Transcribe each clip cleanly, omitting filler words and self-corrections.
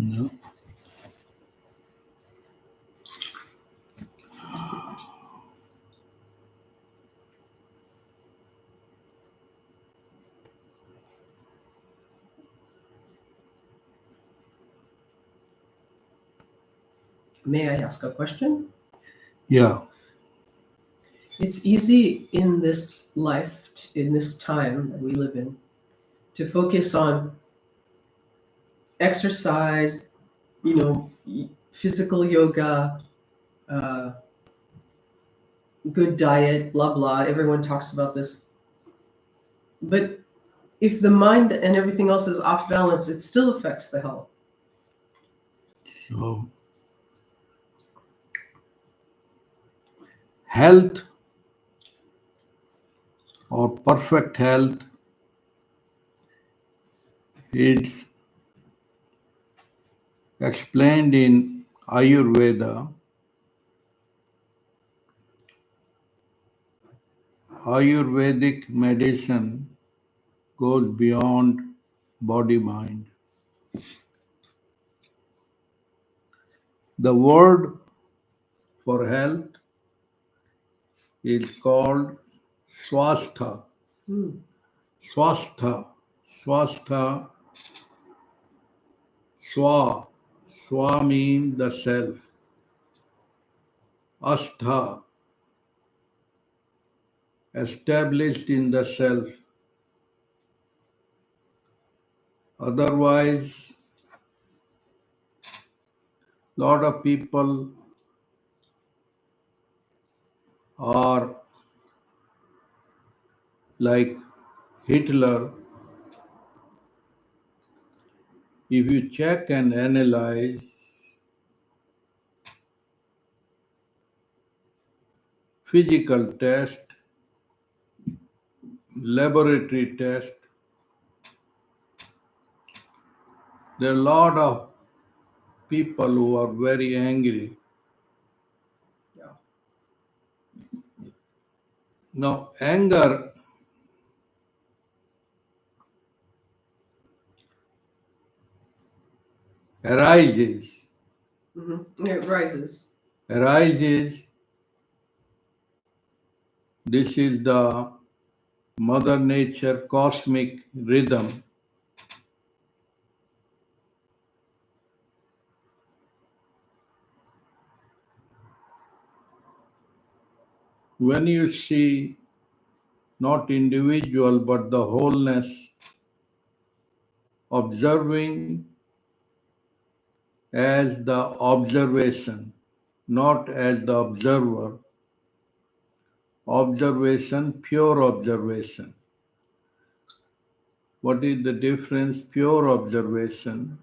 No. May I ask a question? Yeah. It's easy in this life, in this time that we live in, to focus on exercise, physical yoga, uh, good diet, blah, blah. Everyone talks about this. But if the mind and everything else is off balance, it still affects the health. So, health or perfect health is explained in Ayurveda. Ayurvedic medicine goes beyond body-mind. The word for health is called swastha. Swastha. Swastha. Swa. Swa means the self. Astha. Established in the self. Otherwise, lot of people are like Hitler. If you check and analyze physical test, laboratory test, there are a lot of people who are very angry. Yeah. Now, anger arises. It rises. Arises. This is the Mother Nature cosmic rhythm. When you see not individual but the wholeness, observing as the observation, not as the observer. Observation, pure observation. What is the difference? Pure observation.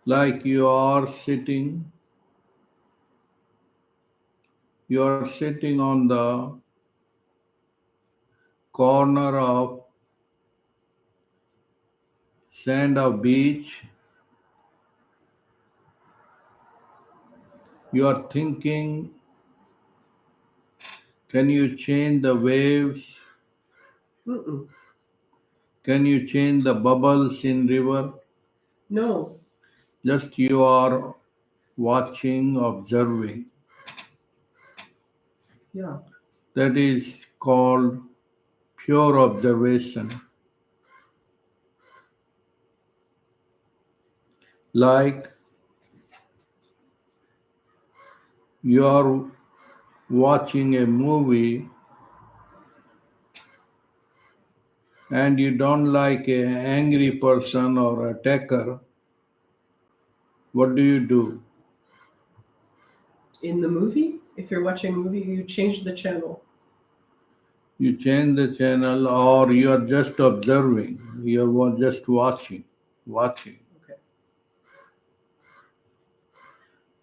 Like you are sitting on the corner of sand of beach. You are thinking, can you change the waves? Can you change the bubbles in river? No. Just you are watching, observing. Yeah. That is called pure observation. Like you are watching a movie and you don't like an angry person or attacker, what do? In the movie, if you're watching a movie, you change the channel. You change the channel or you are just observing. You are just watching. Okay.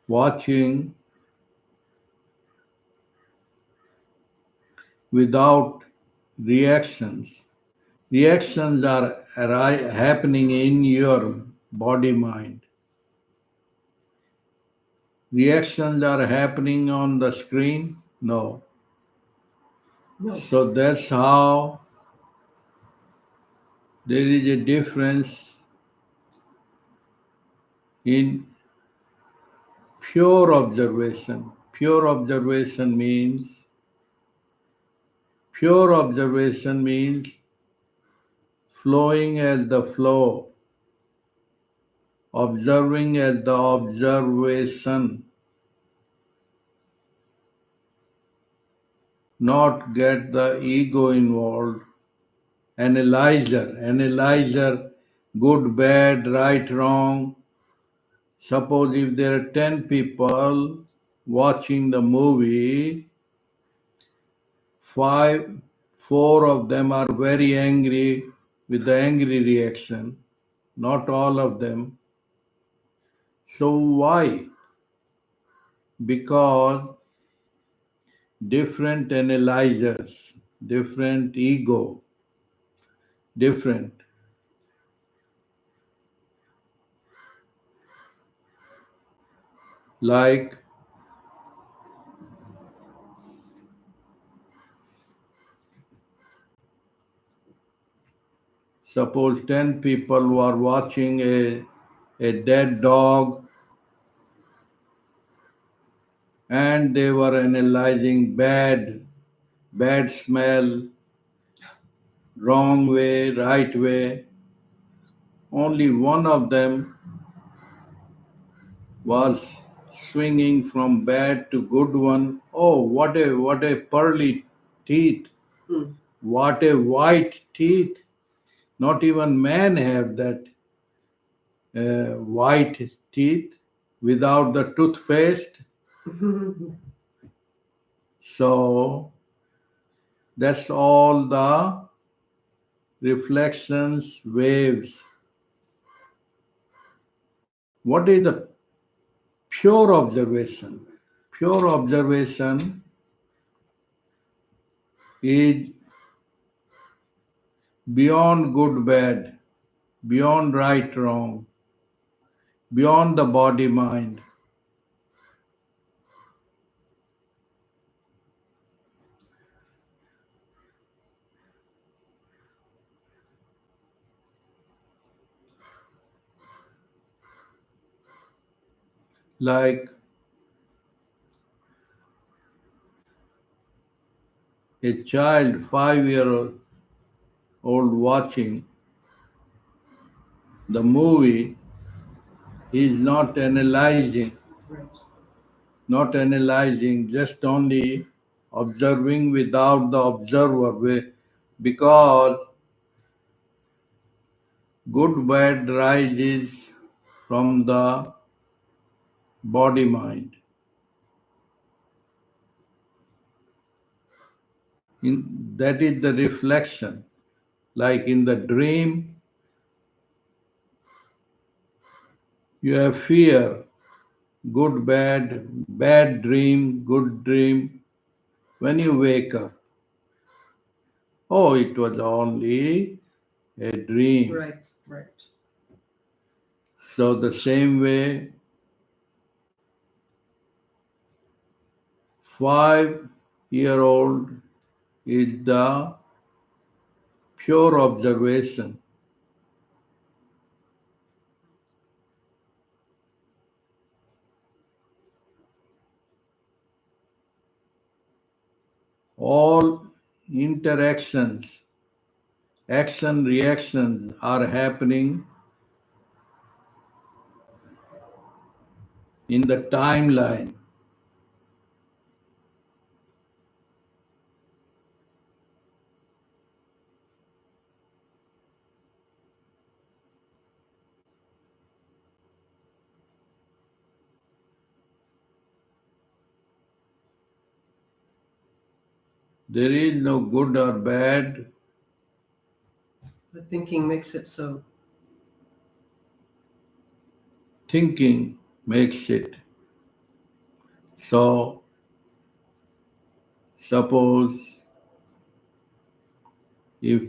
Watching without reactions. Reactions are happening in your body mind. Reactions are happening on the screen? No. So that's how there is a difference in pure observation. Pure observation means flowing as the flow, observing as the observation, not get the ego involved. Analyzer, good, bad, right, wrong. Suppose if there are 10 people watching the movie, four of them are very angry with the angry reaction, not all of them. So why? Because different analyzers, different ego, different. Like suppose 10 people who are watching a dead dog and they were analyzing bad smell, wrong way, right way. Only one of them was swinging from bad to good one. Oh, what a pearly teeth! What a white teeth! Not even men have that white teeth without the toothpaste. So that's all the reflections, waves. What is the pure observation? Pure observation is beyond good, bad, beyond right, wrong, beyond the body, mind. Like a child, 5-year old watching the movie, he is not analyzing, just only observing without the observer, because good bad rises from the body mind. That is the reflection. Like in the dream, you have fear, good, bad dream, good dream. When you wake up, oh, it was only a dream. Right. So the same way, 5-year-old is the pure observation. All interactions, action, reactions are happening in the timeline. There is no good or bad. The thinking makes it so. Thinking makes it. So, suppose if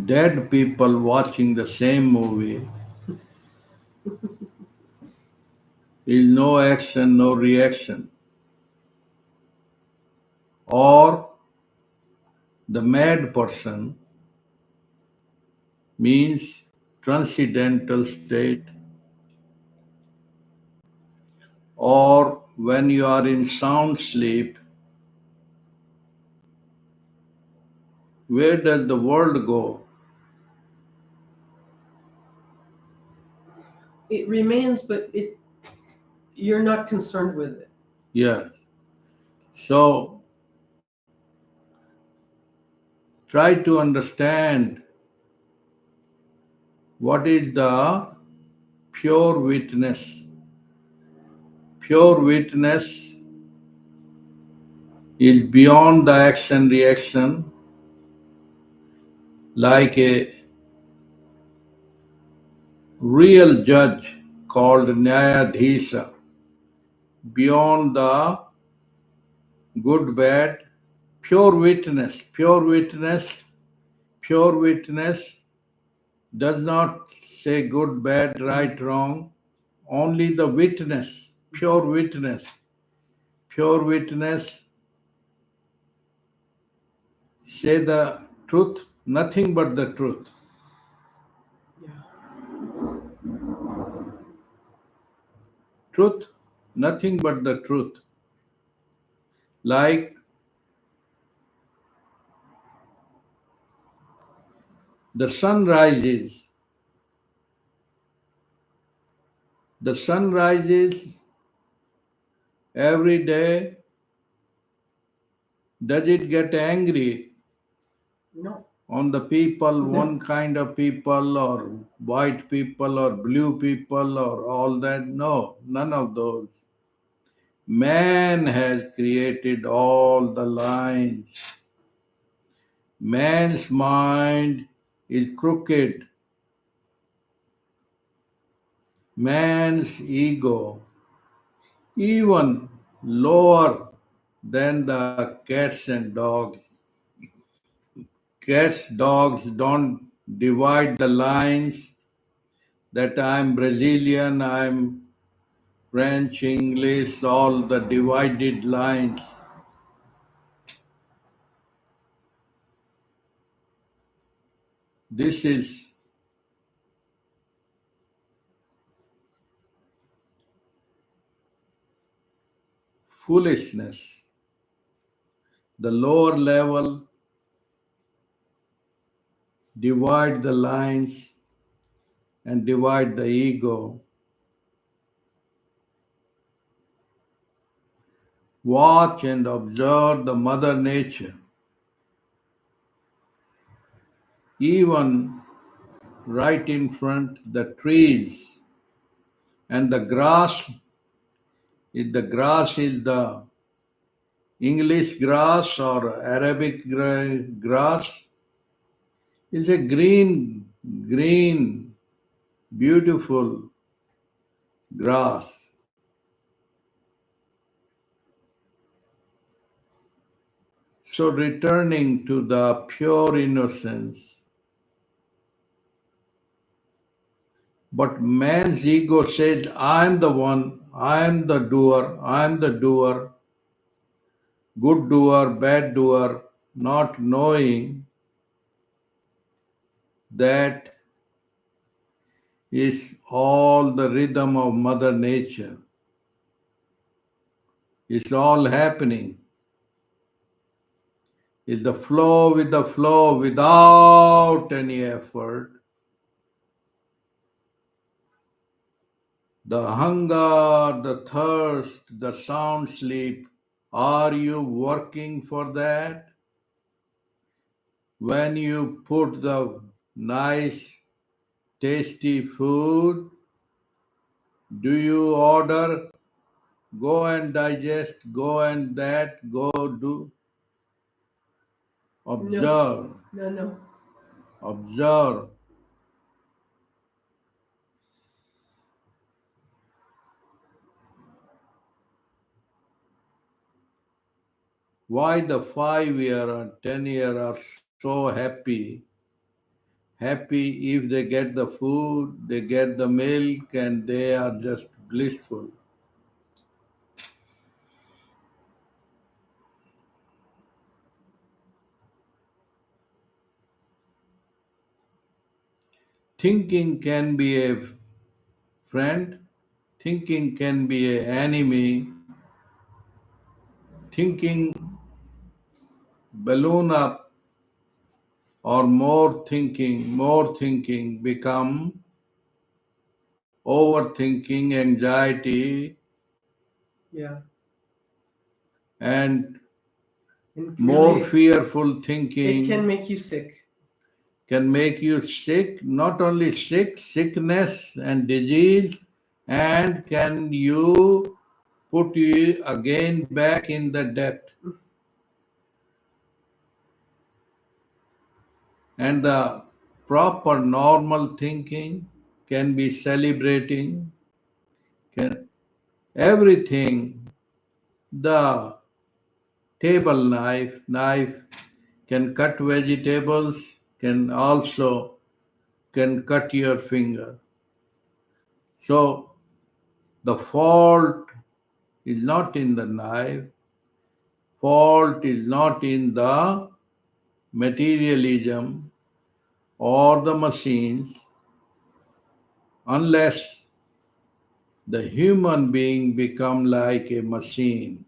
dead people watching the same movie is no action, no reaction, or the mad person means transcendental state, or when you are in sound sleep, where does the world go? It remains, but you're not concerned with it. Yes. So try to understand what is the pure witness. Pure witness is beyond the action reaction, like a real judge called Nyayadhisha, beyond the good bad. Pure witness does not say good, bad, right, wrong, only the witness, pure witness. Pure witness say the truth, nothing but the truth. Yeah. Truth, nothing but the truth. Like the sun rises, the sun rises every day. Does it get angry No. on the people, one kind of people, or white people, or blue people, or all that? No, none of those. Man has created all the lines. Man's mind is crooked. Man's ego, even lower than the cats and dogs. Cats, dogs don't divide the lines that I'm Brazilian, I'm French, English, all the divided lines. This is foolishness. The lower level divide the lines and divide the ego. Watch and observe the Mother Nature. Even right in front, the trees and the grass. If the grass is the English grass or Arabic grass, is a green, beautiful grass. So returning to the pure innocence, but man's ego says, I'm the one, I'm the doer, good doer, bad doer, not knowing that is all the rhythm of Mother Nature. It's all happening. It's the flow with the flow without any effort. The hunger, the thirst, the sound sleep. Are you working for that? When you put the nice, tasty food, do you order? Go and digest, go and that, go do. Observe, No. observe. Why the 5 year and 10 year are so happy if they get the food, they get the milk, and they are just blissful. Thinking can be a friend, thinking can be an enemy. Thinking balloon up or more thinking become overthinking, anxiety, Yeah. and And more really, fearful it thinking can make you sick. can make you sick, not only sick, sickness and disease, and can you put you again back in the death. And the proper normal thinking can be celebrating, can everything, the table knife can cut vegetables, can also can cut your finger. So the fault is not in the knife, fault is not in the materialism or the machines, unless the human being become like a machine.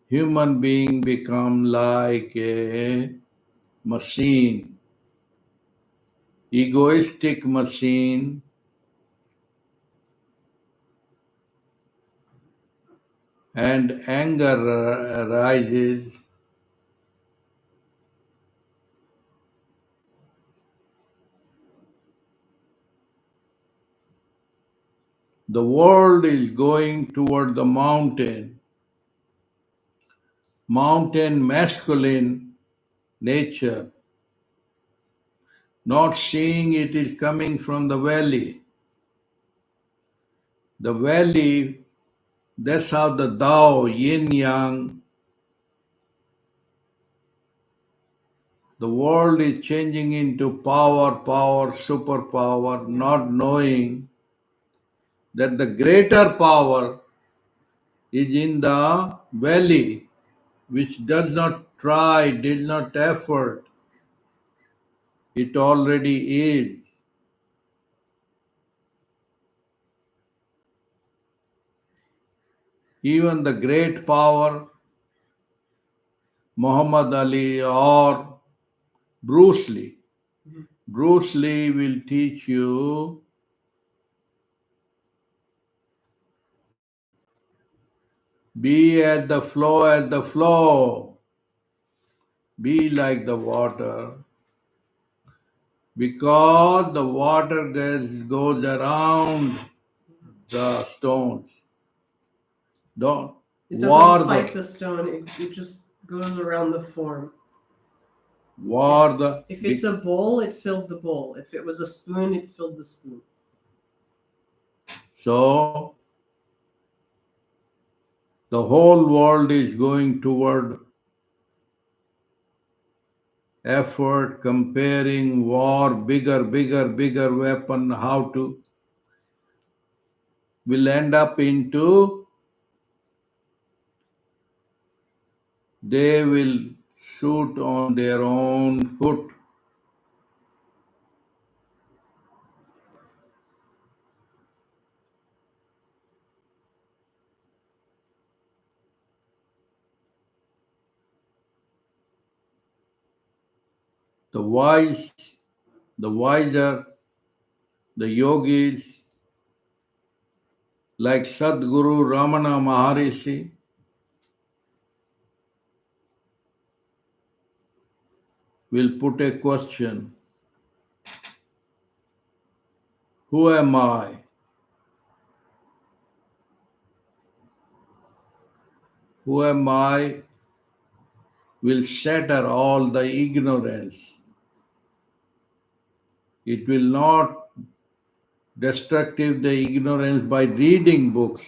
Human being become like a machine, egoistic machine, and anger arises. The world is going toward the mountain masculine nature, not seeing it is coming from the valley. The valley, that's how the Tao, yin yang, the world is changing into power, superpower, not knowing that the greater power is in the valley, which does not try, did not effort. It already is. Even the great power, Muhammad Ali or Bruce Lee. Bruce Lee will teach you be at the flow, be like the water, because the water goes around the stones. Don't It war doesn't fight the the stone, it just goes around the form. war the If it's a bowl, it filled the bowl. If it was a spoon, it filled the spoon. so the whole world is going toward effort, comparing war, bigger weapon, how to will end up into they will shoot on their own foot. The wise, the wiser, the yogis like Sadguru Ramana Maharishi will put a question. Who am I? Who am I will shatter all the ignorance. It will not destructive the ignorance by reading books.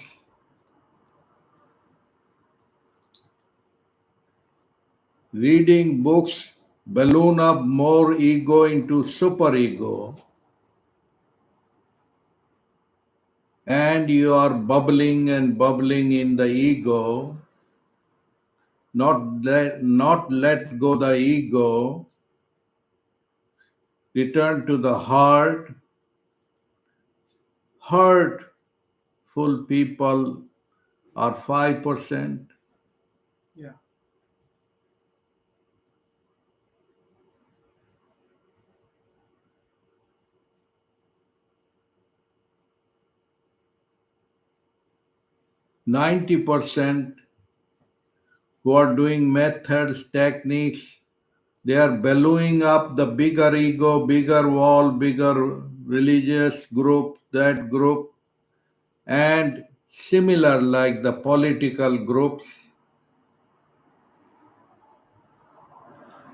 Reading books balloon up more ego into superego, and you are bubbling and bubbling in the ego, not let go the ego, return to the heart. Heart successful people are 5%. Yeah. %90 who are doing methods, techniques, they are ballooning up the bigger ego, bigger wall, bigger religious group, that group, and similar like the political groups,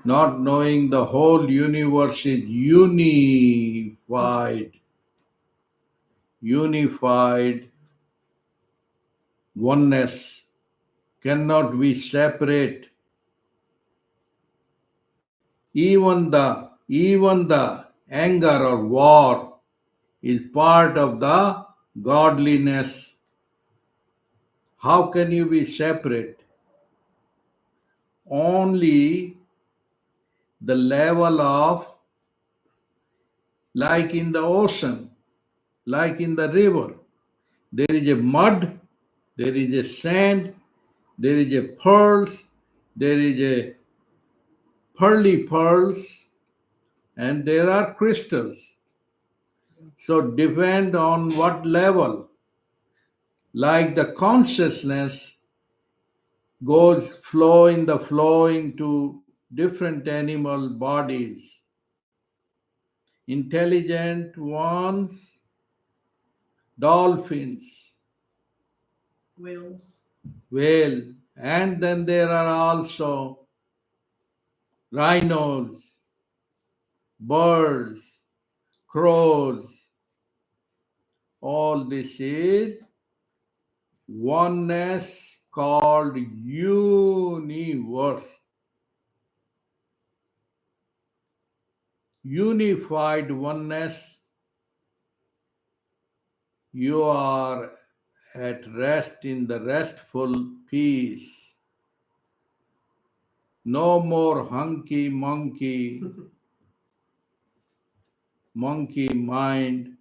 not knowing the whole universe is unified, oneness, cannot be separate. Even the anger or war is part of the godliness. How can you be separate? Only the level of, like in the ocean, like in the river, there is a mud, there is a sand, there is a pearls, there is a pearly pearls, and there are crystals. So depend on what level. Like the consciousness goes flowing to different animal bodies. Intelligent ones, dolphins, Whales. whale, and then there are also rhinos, birds, crows. All this is oneness called universe. Unified oneness, you are at rest in the restful peace. No more hunky monkey mind,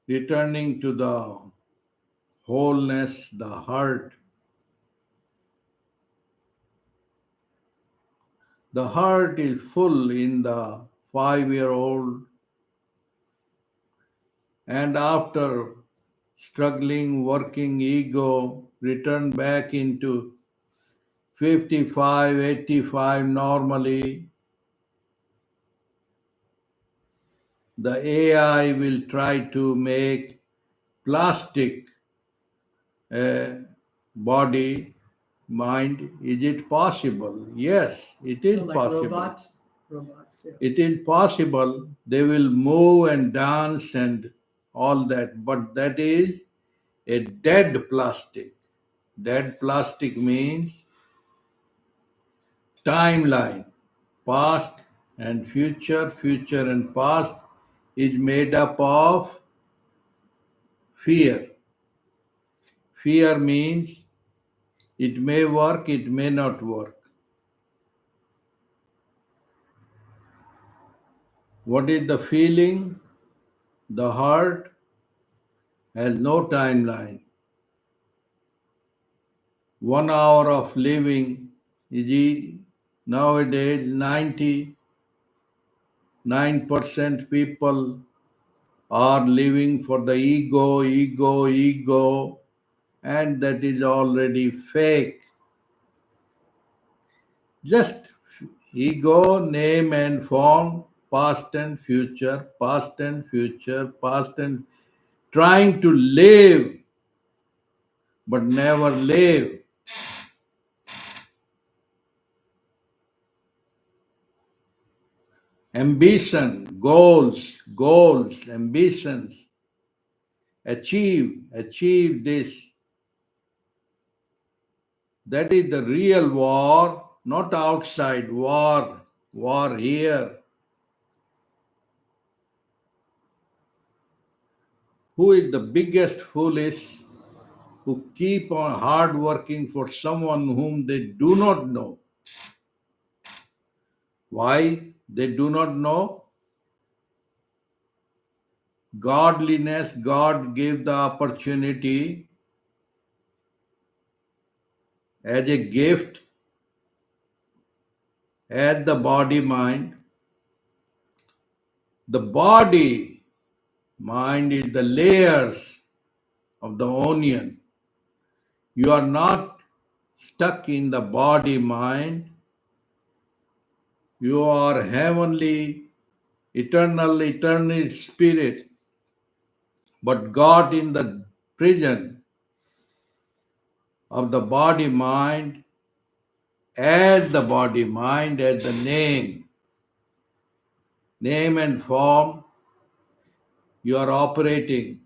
returning to the wholeness, the heart. The heart is full in the 5-year-old, and after struggling, working ego, return back into 55, 85 normally. The AI will try to make plastic body, mind. Is it possible? Yes, it is So like possible. robots, yeah. It is possible. They will move and dance and all that, but that is a dead plastic. Dead plastic means timeline, past and future, future and past is made up of fear. Fear means it may work, it may not work. What is the feeling? The heart has no timeline. 1 hour of living is nowadays 99% people are living for the ego, and that is already fake. Just ego, name and form, past and future, past and future, past and trying to live, but never live. Ambition, goals, ambitions. Achieve this. That is the real war, not outside war here. Who is the biggest foolish who keep on hard working for someone whom they do not know? Why they do not know? Godliness, God gave the opportunity as a gift, as the body mind. The body mind is the layers of the onion. You are not stuck in the body mind. You are heavenly, eternal spirit, but got in the prison of the body mind as the body mind, as the name and form. You are operating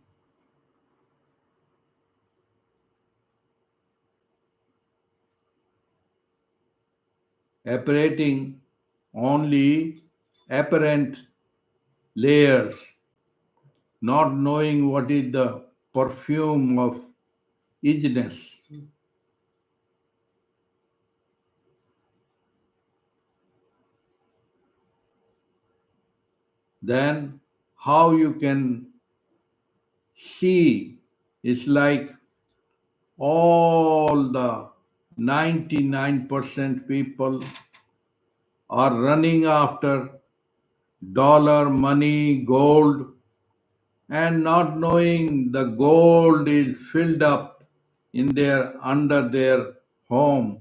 only apparent layers, not knowing what is the perfume of eagerness. Then how you can see is like all the 99% people are running after dollar, money, gold, and not knowing the gold is filled up in their under their home.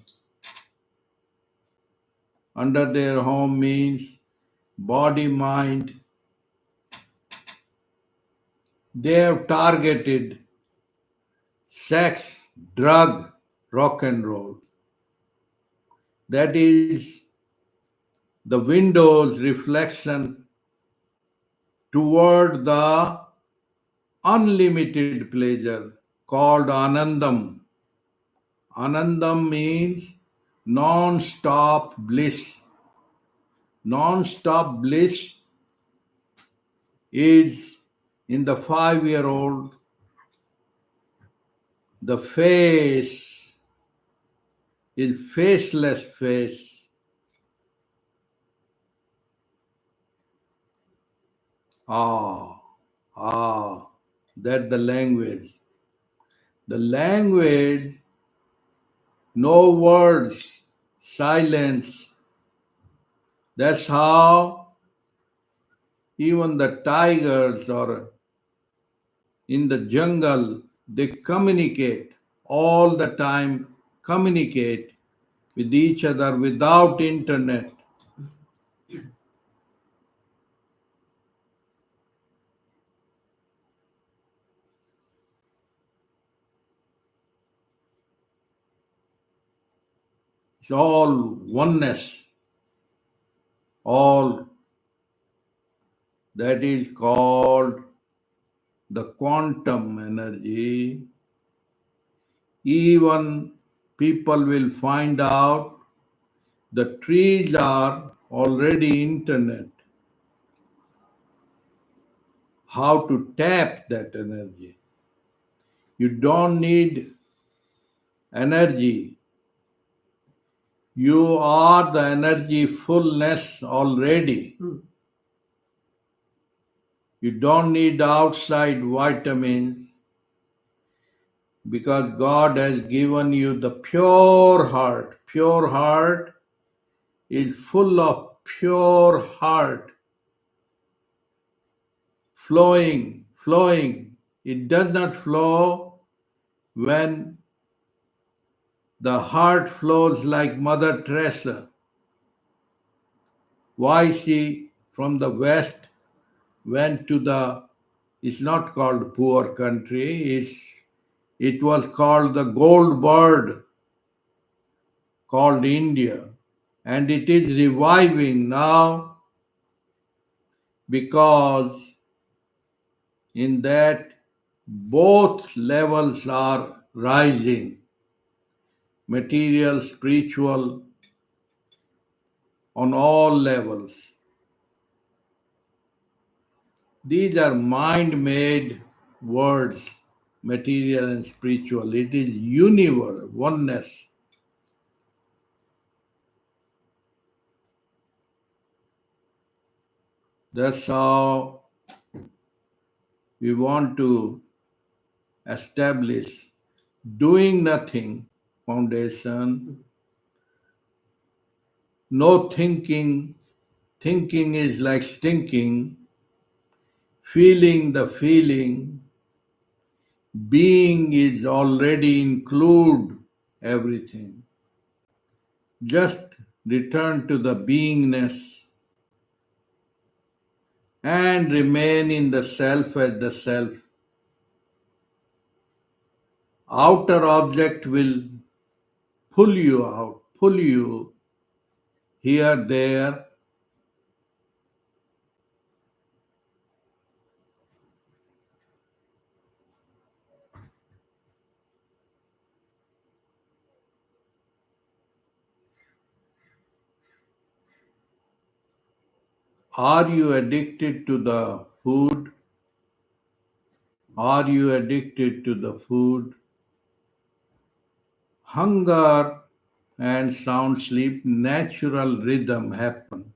Under their home means body, mind. They have targeted sex, drug, rock and roll. That is the window's reflection toward the unlimited pleasure called Anandam. Anandam means non-stop bliss. Non-stop bliss is in the 5-year-old, the face is faceless face. Ah, that the language. The language, no words, silence. That's how even the tigers or in the jungle, they communicate all the time, communicate with each other without internet. It's all oneness, all that is called the quantum energy. Even people will find out the trees are already internet. How to tap that energy. You don't need energy. You are the energy fullness already. You don't need outside vitamins because God has given you the pure heart. Pure heart is full of pure heart, flowing. It does not flow when the heart flows like Mother Teresa. Why she from the West went to the, it's not called poor country, it was called the gold bird, called India. And it is reviving now because in that both levels are rising, material, spiritual, on all levels. These are mind-made words, material and spiritual. It is universe, oneness. That's how we want to establish doing nothing foundation, no thinking, thinking is like stinking, feeling the feeling, being is already include everything. Just return to the beingness and remain in the self as the self. Outer object will pull you out, pull you here, there. Are you addicted to the food? Are you addicted to the food? Hunger and sound sleep, natural rhythm happen.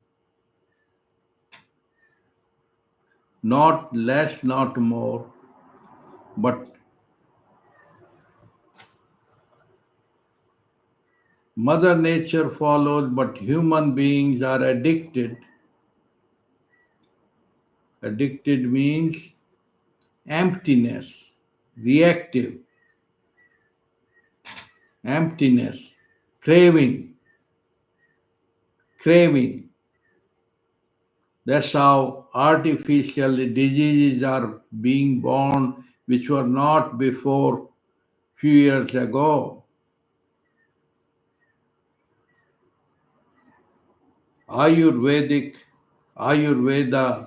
Not less, not more, but Mother Nature follows, but human beings are addicted. Addicted means emptiness, reactive, emptiness, craving, craving. That's how artificial diseases are being born, which were not before few years ago. Ayurvedic, Ayurveda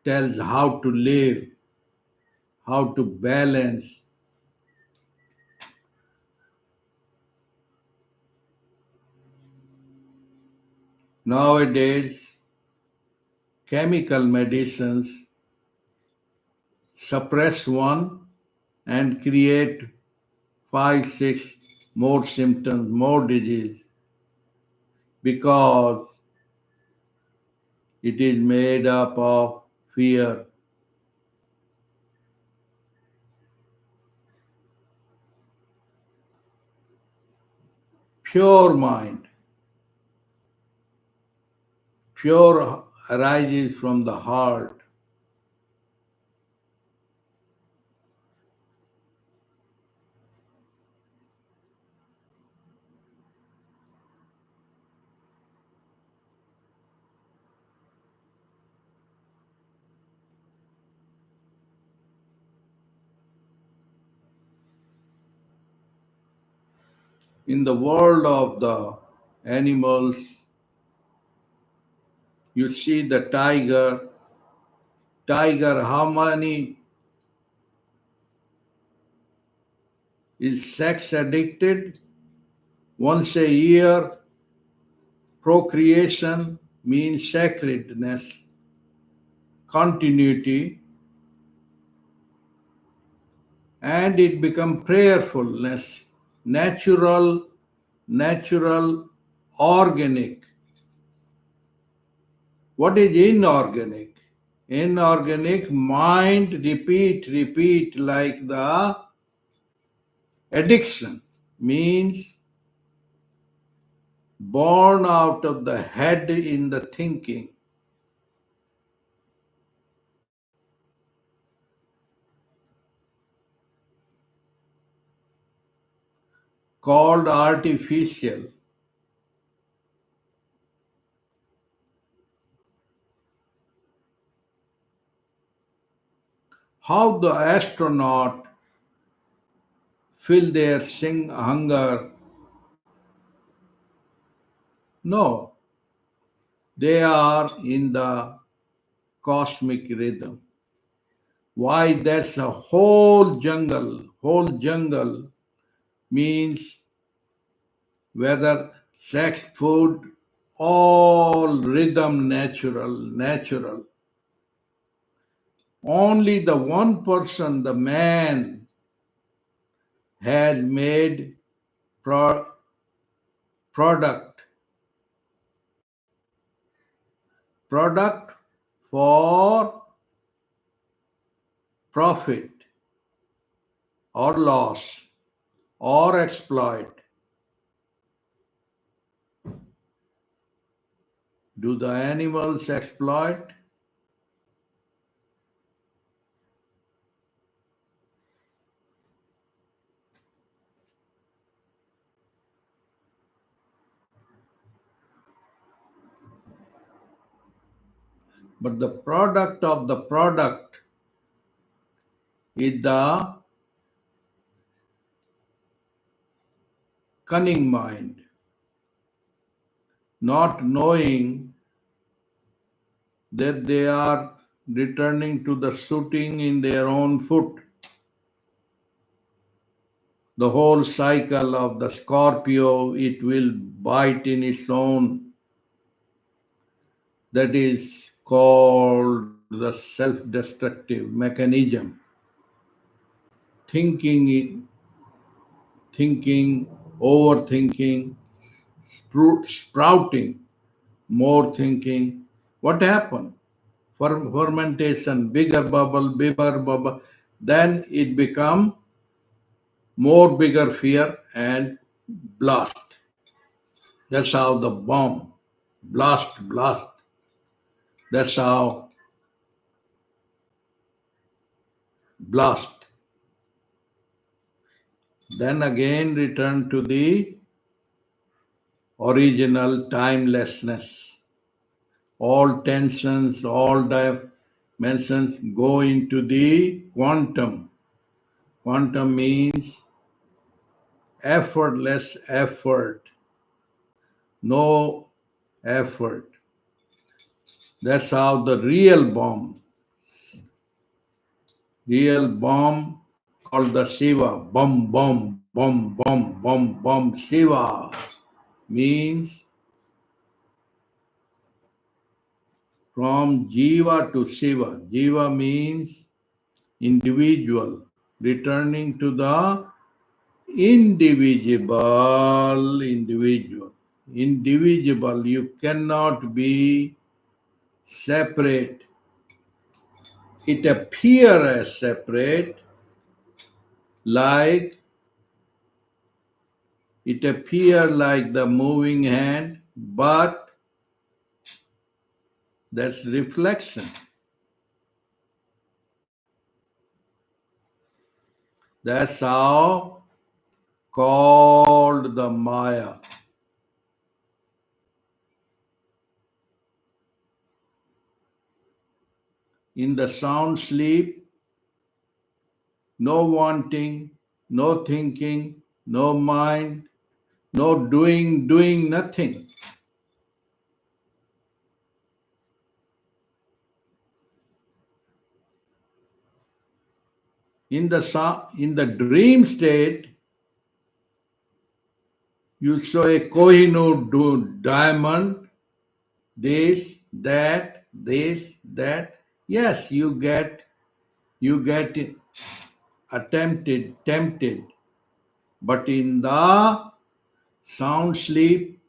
tells how to live, how to balance. Nowadays, chemical medicines suppress one and create five, six more symptoms, more disease, because it is made up of fear. Pure mind, pure arises from the heart. In the world of the animals, you see the tiger. Tiger, how many is sex addicted? Once a year, procreation means sacredness, continuity, and it become prayerfulness, natural, natural, organic. What is inorganic? Inorganic mind repeat, repeat like the addiction means born out of the head in the thinking, called artificial. How the astronaut fill their hunger? No, they are in the cosmic rhythm. Why? That's a whole jungle. Whole jungle means whether sex, food, all rhythm natural, natural. Only the one person, the man, has made product, product for profit or loss or exploit. Do the animals exploit? But the product of the product is the cunning mind, not knowing that they are returning to the shooting in their own foot. The whole cycle of the Scorpio, it will bite in its own. That is called the self-destructive mechanism. Thinking, overthinking, sprouting, more thinking. What happened? Fermentation, bigger bubble, then it become more bigger fear and blast. That's how the bomb, blast. That's how blast. Then again return to the original timelessness. All tensions, all dimensions go into the quantum. Quantum means effortless effort, no effort. That's how the real bomb called the Shiva, Shiva means from Jiva to Shiva. Jiva means individual, returning to the individual. Indivisible, you cannot be separate. It appears as separate, like the moving hand, but that's reflection. That's how called the Maya. In the sound sleep, no wanting, no thinking, no mind, no doing nothing. In the dream state, you saw a Kohinoor diamond, this, that. Yes, you get tempted. But in the sound sleep,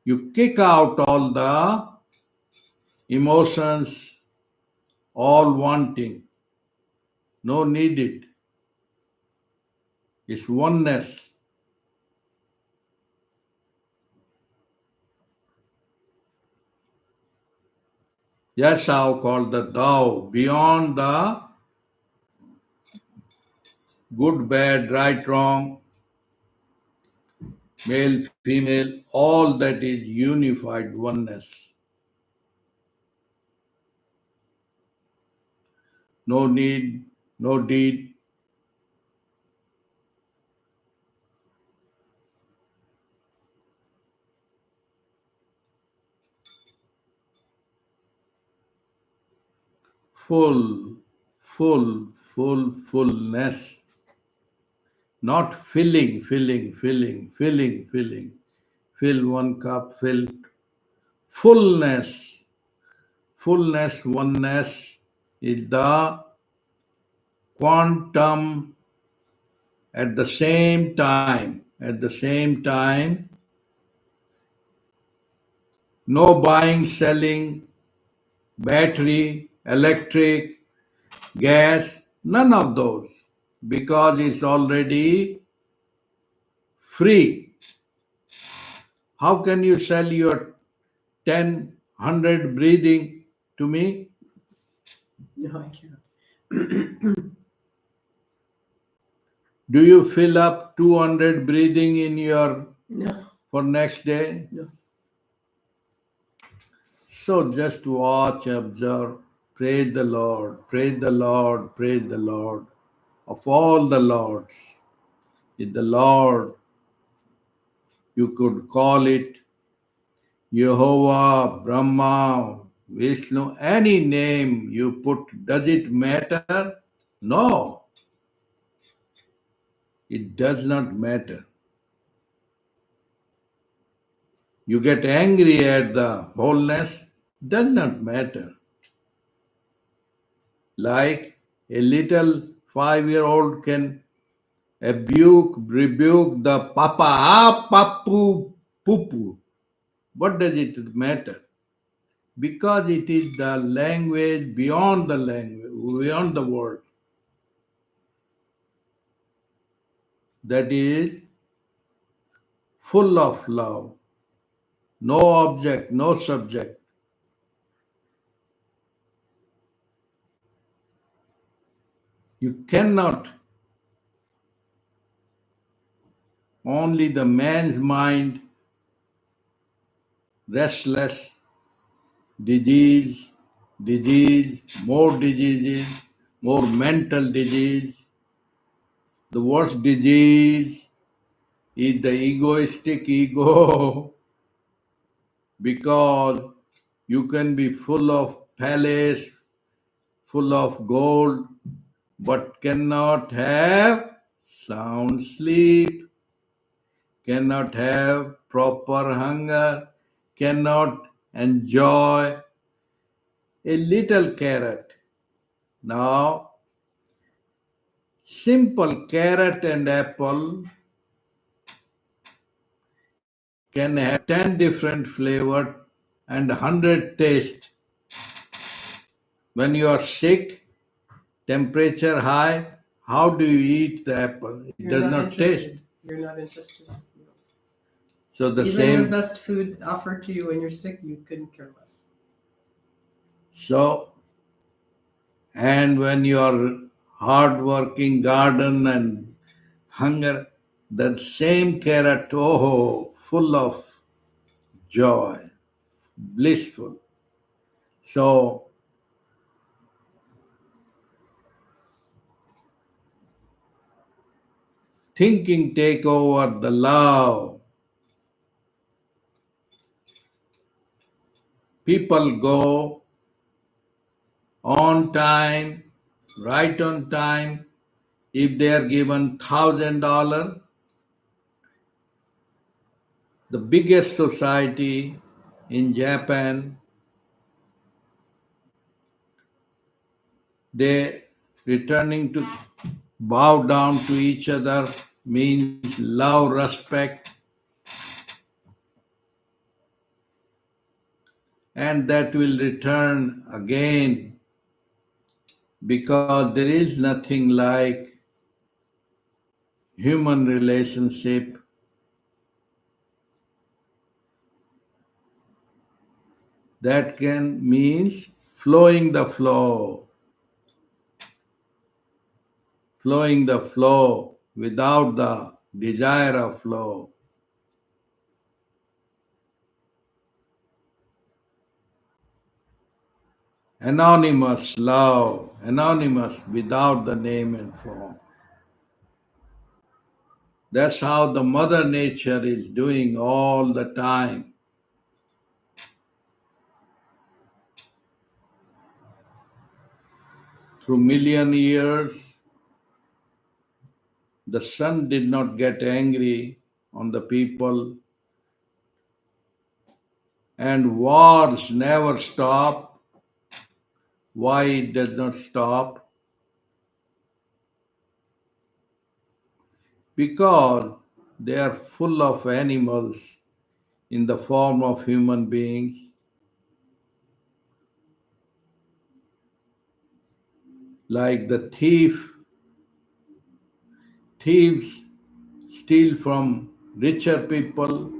you kick out all the emotions, all wanting. No needed. It's oneness. That's how called the Tao. Beyond the good, bad, right, wrong, male, female, all that is unified oneness. No need, no deed. Fullness. Not filling. Fill one cup, fill. Fullness, oneness is the quantum at the same time. No buying, selling, battery, electric, gas, none of those, because it's already free. How can you sell your 10, 100 breathing to me? No, I can't. Do you fill up 200 breathing in your No, for next day? no. So just watch, observe, praise the Lord, praise the Lord, praise the Lord. Of all the Lords, is the Lord, you could call it Jehovah, Brahma, Vishnu, any name you put, does it matter? No, it does not matter. You get angry at the wholeness, does not matter. Like a little 5-year-old can rebuke the papa, papu, pupu. What does it matter? Because it is the language beyond the language, beyond the word. That is full of love. No object, no subject. You cannot, only the man's mind, restless, disease, more diseases, more mental disease. The worst disease is the egoistic ego because you can be full of palace, full of gold, but cannot have sound sleep, cannot have proper hunger, cannot enjoy a little carrot. Now, simple carrot and apple can have 10 different flavors and 100 taste. When you are sick, temperature high, how do you eat the apple? It You're does not not taste. interested. You're not interested. So the Even the same. best food offered to you when you're sick, you couldn't care less. So, and when you are hard working garden and hunger, that same carrot, oh, full of joy, blissful. So, thinking take over the love. People go on time, right on time. If they are given $1,000, the biggest society in Japan, they returning to bow down to each other means love, respect, and that will return again because there is nothing like human relationship that can means flowing the flow without the desire of flow. Anonymous love, anonymous without the name and form. That's how the Mother Nature is doing all the time. Through million years, the sun did not get angry on the people, and wars never stop. Why it does not stop? Because they are full of animals in the form of human beings. like the thieves steal from richer people,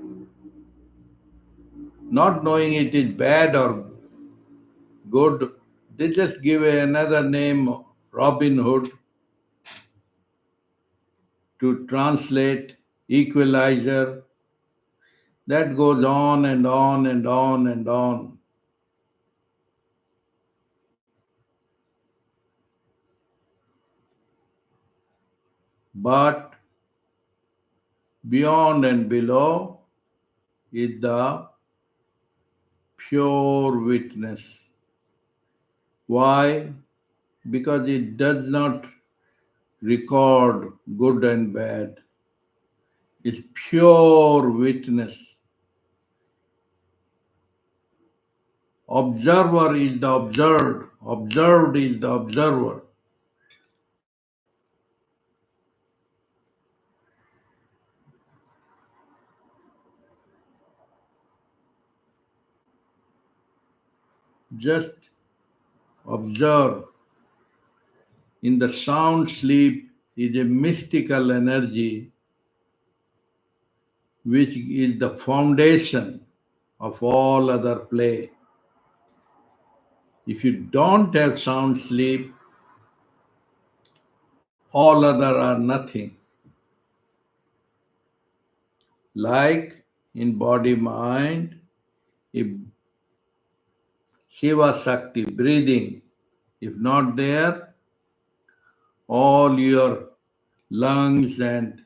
not knowing it is bad or good. They just give another name, Robin Hood, to translate equalizer. That goes on and on and on and on. But beyond and below is the pure witness. Why? Because it does not record good and bad. It's pure witness. Observer is the observed is the observer. Just observe. In the sound sleep is a mystical energy which is the foundation of all other play. If you don't have sound sleep, all other are nothing. Like in body mind, if Shiva Shakti, breathing, if not there, all your lungs and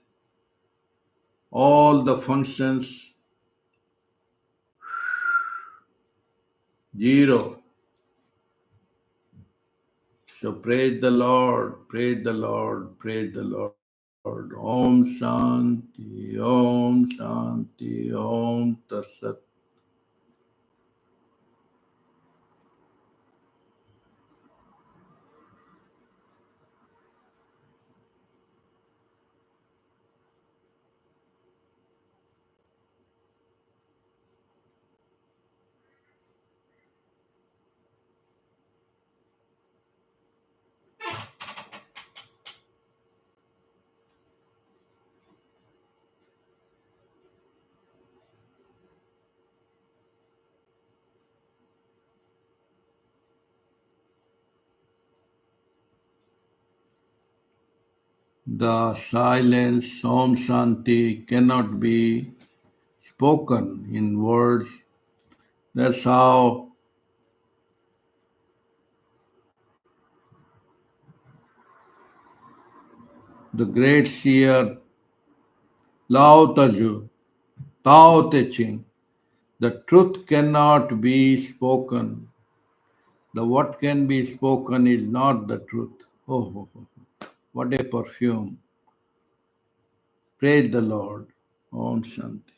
all the functions, zero. So praise the Lord, praise the Lord, praise the Lord. Om Shanti, Om Shanti, Om Tatsat. The silence, Om Shanti, cannot be spoken in words. That's how the great seer Lao Tzu, Tao Te Ching, the truth cannot be spoken. The what can be spoken is not the truth. What a perfume. Praise the Lord. Om Shanti.